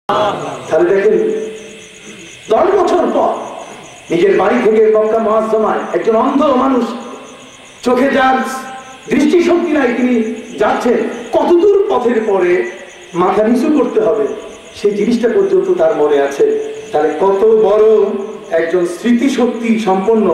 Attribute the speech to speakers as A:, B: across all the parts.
A: তাহলে দেখেন 10 বছর পর নিজের বাড়ি থেকে মক্কা মুআজ্জামায় একজন অন্ধ মানুষ, চোখে যার দৃষ্টিশক্তি নাই, তিনি যাচ্ছেন, কতদূর পথের পরে মাথা নিচু করতে হবে সেই জিনিসটা পর্যন্ত তার মনে আছে। তাহলে কত বড় একজন স্মৃতিশক্তি সম্পন্ন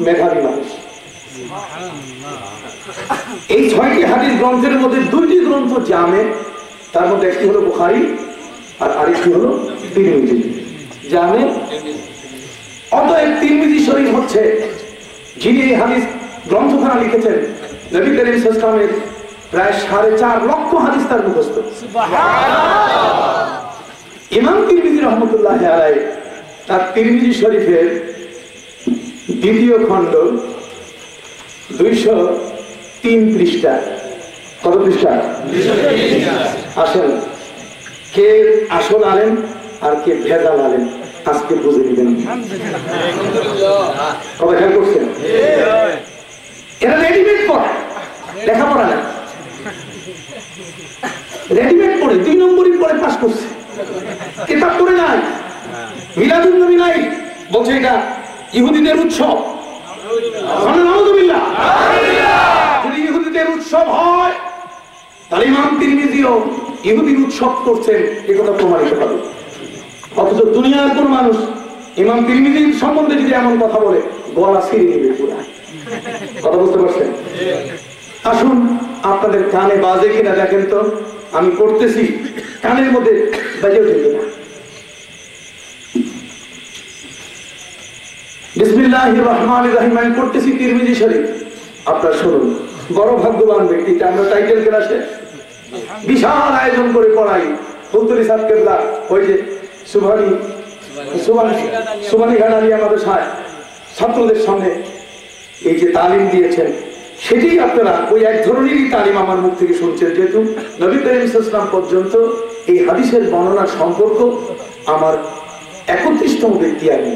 A: মেধাবী মানুষ। এই 6টি হাদিস গ্রন্থের মধ্যে 2টি গ্রন্থ জামে, তার মধ্যে একটি হলো বুখারী আর আরেকটি হলো তিরমিজি। জামে অতএব তিরমিজি শরীফ হচ্ছে যিনি এই হাদিস গ্রন্থখানা লিখেছেন, নবী করিম সাল্লাল্লাহু আলাইহি ওয়াসাল্লামের প্রায় 4.5 লক্ষ হাদিস তার মুখস্থ। ইমাম তিরমিজি রহমতুল্লাহি আলাইহি তার তিরমিজি শরীফের 2য় খণ্ড 203 পৃষ্ঠা। কত পৃষ্ঠা? 203। আসেন, কে আসল আলেম আর কে ভেজাল আলেম আজকে বুঝে নিবেন। কবে খেয়াল করছেন? এরা রেডিমেড পড়ে, লেখাপড়া না, রেডিমেড পড়ে, 2 নম্বরই পড়ে পাস করছে, কিতাব পড়ে নাই, মিলাদুন নবী নাই, বলছে এটা ইহুদিদের উৎসব। যদি ইহুদিদের উৎসব হয় তাহলে ইমাম তিরমিজিও ইহুদির উৎসব করছেন, এ কথা প্রমাণিত হবে। অথচ দুনিয়ার কোন মানুষ ইমাম তিরমিজির সম্বন্ধে যদি এমন কথা বলে গলা ছিঁড়ে নেবে পুরা। কথা বুঝতে পারছেন? আসুন আপনাদের কানে বাজে কিনা দেখেন তো, আমি করতেছি, কানের মধ্যে বাজে উঠে কিনা। বিসমিল্লাহির রহমানির রহিম আমি পড়তেছি তিরমিজি শরীফ, আপনারা শুনুন। বড় ভাগ্যবান ব্যক্তিটা, আমরা টাইটেল ক্লাসে বিশাল আয়োজন করে পড়াই। ফুলতলি সাহেব কেবলা ওই যে সুবানি গানালি আমাদের ছাত্রদের সামনে এই যে তালিম দিয়েছেন, সেটি আপনারা ওই এক ধরনেরই তালিম আমার মুখ থেকে শুনছেন। যেহেতু নবী করিম সাল্লাল্লাহু আলাইহি ওয়াসাল্লাম পর্যন্ত এই হাদিসের বর্ণনার সম্পর্ক আমার 31তম ব্যক্তি আমি।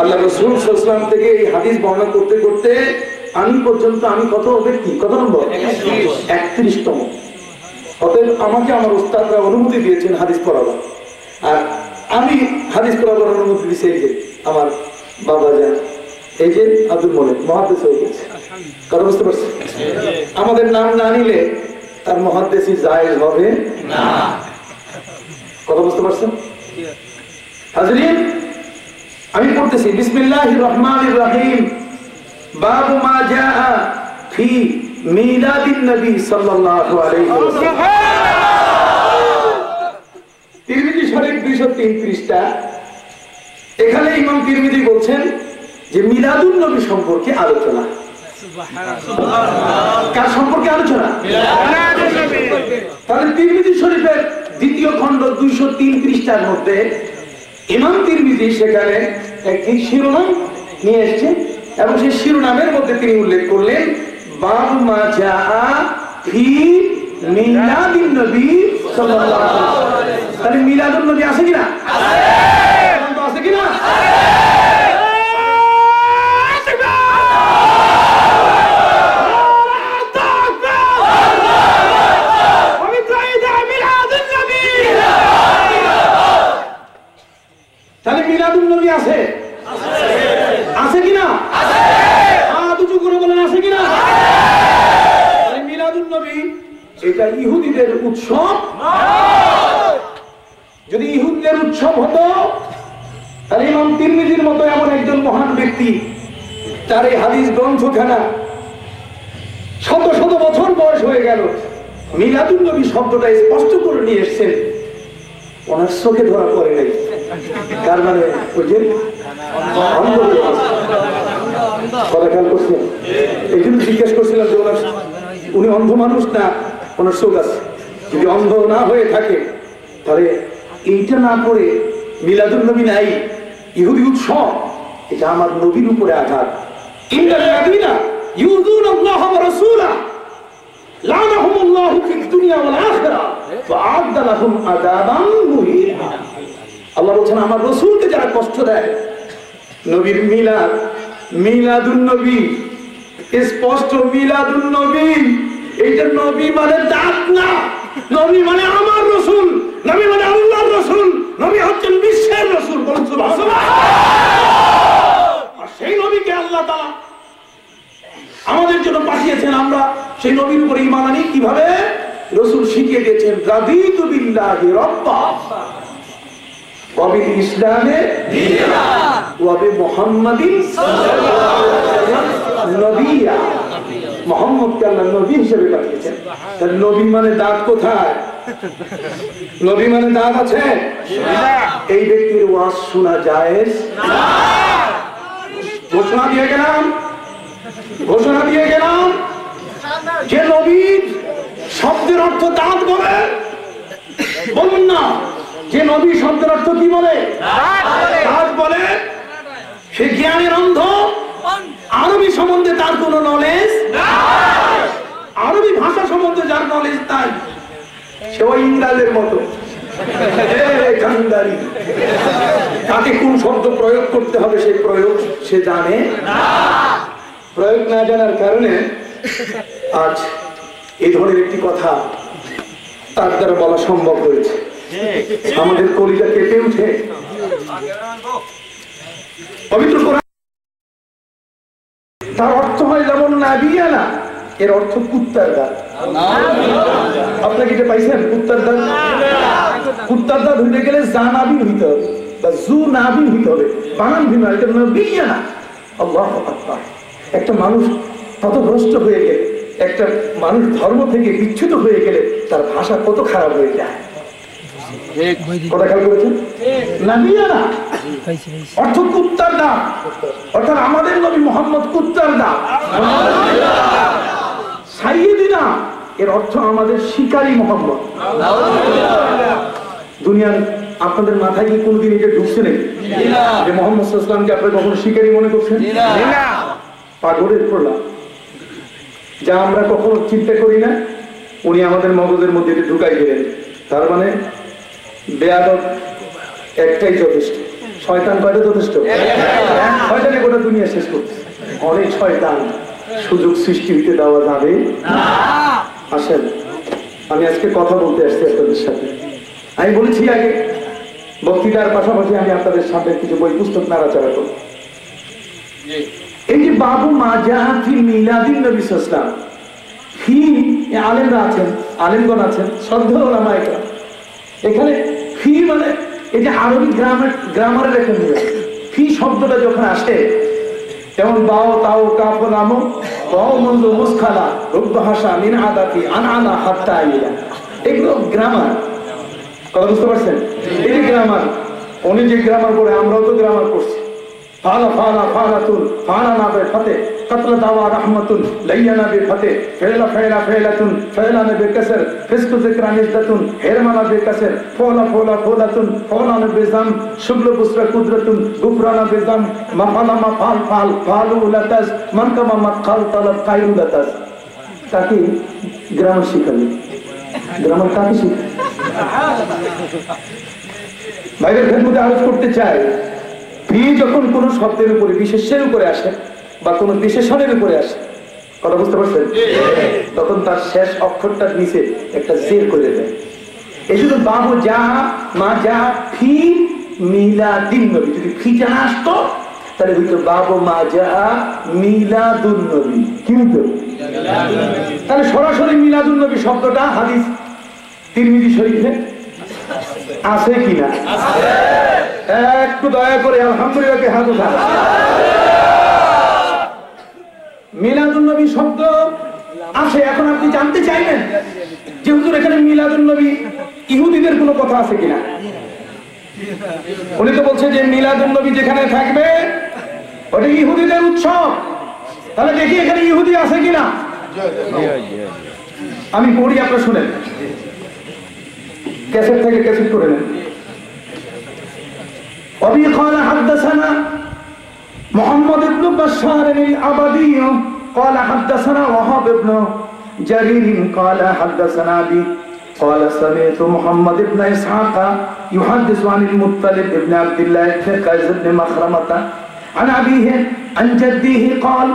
A: আল্লাহ রাসূল সাল্লাল্লাহু আলাইহি ওয়াসাল্লাম থেকে এই হাদিস বর্ণনা করতে করতে আমি পর্যন্ত আমি কত ব্যক্তি, কত নম্বর? 31তম। অতএব আমাকে আমার উস্তাদরা অনুমতি দিয়েছেন হাদিস পড়াবার, আর আমি হাদিস পড়াবার অনুমতি দিয়েছি এই যে আমার বাবা যান, এই যে আব্দুল মনির মুহাদ্দিস হয়ে গেছে। কথা বুঝতে পারছেন? আমাদের নাম না নিলে তার মুহাদ্দিসি জায়েজ হবে না। কথা বুঝতে পারছেন? হাজরিন, আমি পড়তেছি বিসমিল্লাহির রহমানির রহিম। বাবু মা জাআ ফি মিলাদিন নবী সাল্লাল্লাহু আলাইহি ওয়াসাল্লাম। তিরমিজি শরীফ 203 পৃষ্ঠা। এখানে ইমাম তিরমিজি বলছেন যে মিলাদুন নবী সম্পর্কে আলোচনা। কার সম্পর্কে আলোচনা? তাহলে তিরমিজি শরীফের 2য় খণ্ড 203 পৃষ্ঠার মধ্যে ইমাম তিরমিজি সেখানে একটি শিরোনাম নিয়ে এসেছেন এবং সেই শিরোনামের মধ্যে তিনি উল্লেখ করলেন বাবু মা জাআ ফি মিলাদিন নবী সাল্লাল্লাহু আলাইহি ওয়াসাল্লাম। তাহলে মিলাদুন নবী আছে কিনা? আছে। আছে কিনা? তাহলে মিলাদুন নবী আছে, আছে কিনা? হাত উঁচু করে বলেন আছে কিনা? মিলাদুন নবী এটা ইহুদিদের উৎসব। যদি ইহুদিদের উৎসব হতো তাহলে ইমাম তিরমিজির মতো এমন একজন মহান ব্যক্তি, তার এই হাদিস গ্রন্থখানা শত শত বছর বয়স হয়ে গেল, মিলাদুন নবী শব্দটা স্পষ্ট করে নিয়ে এসেছেন, ওনার চোখে ধরা পড়ে নাই। তার মানে ওই যে কথা খেয়াল করছেন? এই জন্য জিজ্ঞেস করছিলাম যে উনি অন্ধ মানুষ না ওনার চোখ আছে। যদি অন্ধ না হয়ে থাকে তাহলে এইটা না করে মিলাদুন নবী নাই, ইহুদি উৎসব, এটা আমার নবীর উপরে আঘাত। ইন্নাল্লাযীনা ইউযুনাল্লাহা ওয়া রাসূলাহু লানাহুমুল্লাহু ফিদ দুনিয়া ওয়াল আখিরাহ ওয়া আ'আদ্দা লাহুম আযাবান মুহীনা। আল্লাহ বলেন আমার রাসূলকে যারা কষ্ট দেয়, নবীর মিলাদ, মিলাদুন নবী, স্পষ্ট মিলাদুন নবী, এইটা নবী মানে জাত না, নবী মানে আমার রাসূল, নবী মানে আল্লাহর রাসূল, নবী কিভাবে? রাসূল শিখিয়ে দিয়েছেন রাদিতু বিল্লাহি রাব্বা ওয়া বিল ইসলামে দীনা ওয়া বিমুহাম্মাদিন সাল্লাল্লাহু আলাইহি ওয়াসাল্লাম নবিয়্যা। মুহাম্মদকে আল্লাহ নবী হিসেবে পাঠিয়েছেন। তার নবী মানে দাঁত কোথায়? নবী মানে দাঁত আছে? এই ব্যক্তির ওয়াজ শোনা জায়েজ না। ঘোষণা দিয়ে গেলাম যে নবীর শব্দের অর্থ দাঁত বলে, বলুন না, যে নবী শব্দের অর্থ কি বলে? দাঁত বলে। সে জ্ঞানের অন্ধ, আরবি সম্বন্ধে তার কোন নলেজ নাই, আরবি ভাষা সম্বন্ধে যার নলেজ নাই সে ওই ইংরেজের মতো তাকে কোন শব্দ প্রয়োগ করতে হবে সেই প্রয়োগ সে জানে না। প্রয়োগ না জানার কারণে আজ এই ধরনের একটি কথা তার দ্বারা বলা সম্ভব হয়েছে। আমাদের কলিজা কেঁপে উঠে। পবিত্র কোরআন তার অর্থ হয় যেমন নাবিয়ানা, এর অর্থ কুত্তার দাঁত। আপনাকে এটা পাইছেন? কুত্তার দাঁত, কুত্তার দাঁত হইতে গেলে জানাবিন হইতে হবে বা জু নাবিন হইতে হবে, বানান ভিন্ন। এটা নাবিয়ানা। আল্লাহু আকবার। একটা মানুষ পথভ্রষ্ট হয়ে গেলে, একটা মানুষ ধর্ম থেকে বিচ্যুত হয়ে গেলে তার ভাষা কত খারাপ হয়ে যায়। কথা খেয়াল করেছেন? নাবিয়ানা অর্থ কুত্তার দাঁত, অর্থাৎ আমাদের নবী মুহাম্মদ কুত্তার দাঁত। সাইয়্যিদিনা এর অর্থ আমাদের শিকারী মুহাম্মদ। দুনিয়ার আপনাদের মাথায় কি কোনদিন এটা ঢুকছে নাকি যে মুহাম্মদ সাল্লাল্লাহু আলাইহি ওয়াসাল্লামকে আপনি কখনো শিকারী মনে করছেন? না। পাগলের প্রলাপ যা আমরা কখনো চিন্তা করি না, উনি আমাদের মগজের মধ্যে এটা ঢুকাই গেলেন। তার মানে বেয়াদব একটাই যথেষ্ট। শয়তান কয়টা যথেষ্ট? শয়তানে গোটা দুনিয়া শেষ করছে। অনেক শয়তান, সুযোগ সৃষ্টি হইতে দেওয়া যাবে না। আসেন, আমি আজকে কথা বলতে আসছি আপনাদের সাথে। আমি বলেছি আগে বক্তৃতার পাশাপাশি আমি আপনাদের সামনে কিছু বই পুস্তক নাড়াচাড়া করব। এই যে বাবু মাজা ফি মিলাদিন নবী সাল্লাল্লাহু আলাইহি ওয়াসাল্লাম, ফি আলেমরা আছেন, আলেমগণ আছেন, শ্রদ্ধেয় ওলামা একরাম। এখানে ফি মানে এই যে আরবি গ্রামারের একটা নিয়ম। ফি শব্দটা যখন আসে যেমন বাও তাও কাফ লাম বাও মন্দ মুসখালা রুবহাসা মিন আদাতি আনআনা হাত্তা ইলা, এগুলো গ্রামার। কথা বুঝতে পারছেন? এই যে গ্রামার, উনি যে গ্রামার করে আমরাও তো গ্রামার করছি। ফালা ফালা ফালাতুন ফালানা বে ফাতে কতলা দাওয়া রাহমাতুন লাইয়ানা বে ফাতে ফাইলা ফাইলা ফাইলাতুন ফাইলানা বে কাসর ফিসকু যিকরা নিসদাতুন হিরমানা বে কাসর ফালা ফালা ফালাতুন ফালানা বে জাম শুগলু বুসরা কুদরাতুন গুফরানা বে জাম মাফালা মাফাল ফাল ফালু লাতাস মানকামা মাকাল তালাব কাইরু লাতাস। তাকে গ্রামার শিখালি, গ্রামার কাকে শিখালি? বাইরের খেদমতে আরজ করতে চাই, ফি যখন কোন শব্দের উপরে বিশেষের উপরে আসে বা কোন বিশেষণের উপরে আসে, কথা বুঝতে পারছেন, তখন তার শেষ অক্ষরটার নিচে একটা জের করে দেয়। এই জন্য বাবু যা মা যা ফি মিলাদিন নবী, যদি ফি জানা আসতো তাহলে হইতো বাবু মা যা মিলাদুন নবী। কি হইতো? তাহলে সরাসরি মিলাদুন নবী শব্দটা হাদিস তিরমিজি শরীফে আছে কিনা? একটু দয়া করে আলহামদুলিল্লাহ হাত উঠান। মিলাদুন নবী শব্দ আছে। এখন আপনি জানতে চাইবেন যে হুজুর এখানে মিলাদুন নবী ইহুদিদের কোনো কথা আছে কিনা? উনি তো বলছে যে মিলাদুন নবী যেখানে থাকবে ওটা ইহুদিদের উৎসব। তাহলে দেখি এখানে ইহুদি আছে কিনা। আমি পড়ি, আপনারা শুনেন, ক্যাসেট থেকে ক্যাসেট করে নেন। أبي قال حدثنا محمد بن بشار العبدي قال حدثنا وهب بن جرير قال حدثنا أبي قال سمعت محمد بن إسحاق يحدث عن المطلب بن عبد الله بن قيس بن مخرمة عن أبيه عن جده قال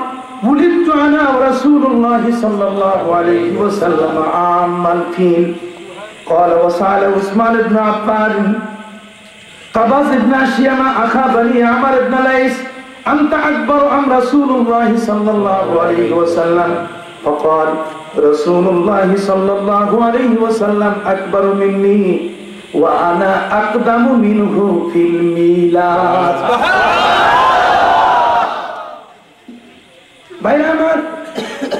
A: ولدت أنا ورسول الله صلى الله عليه وسلم عام الفيل قال وسأل عثمان بن عفان قباس بن أشيما أخا بني عمر بن ليس أنت أكبر أم رسول الله صلى الله عليه وسلم فقال رسول الله صلى الله عليه وسلم أكبر مني وأنا أقدم منه في الميلاد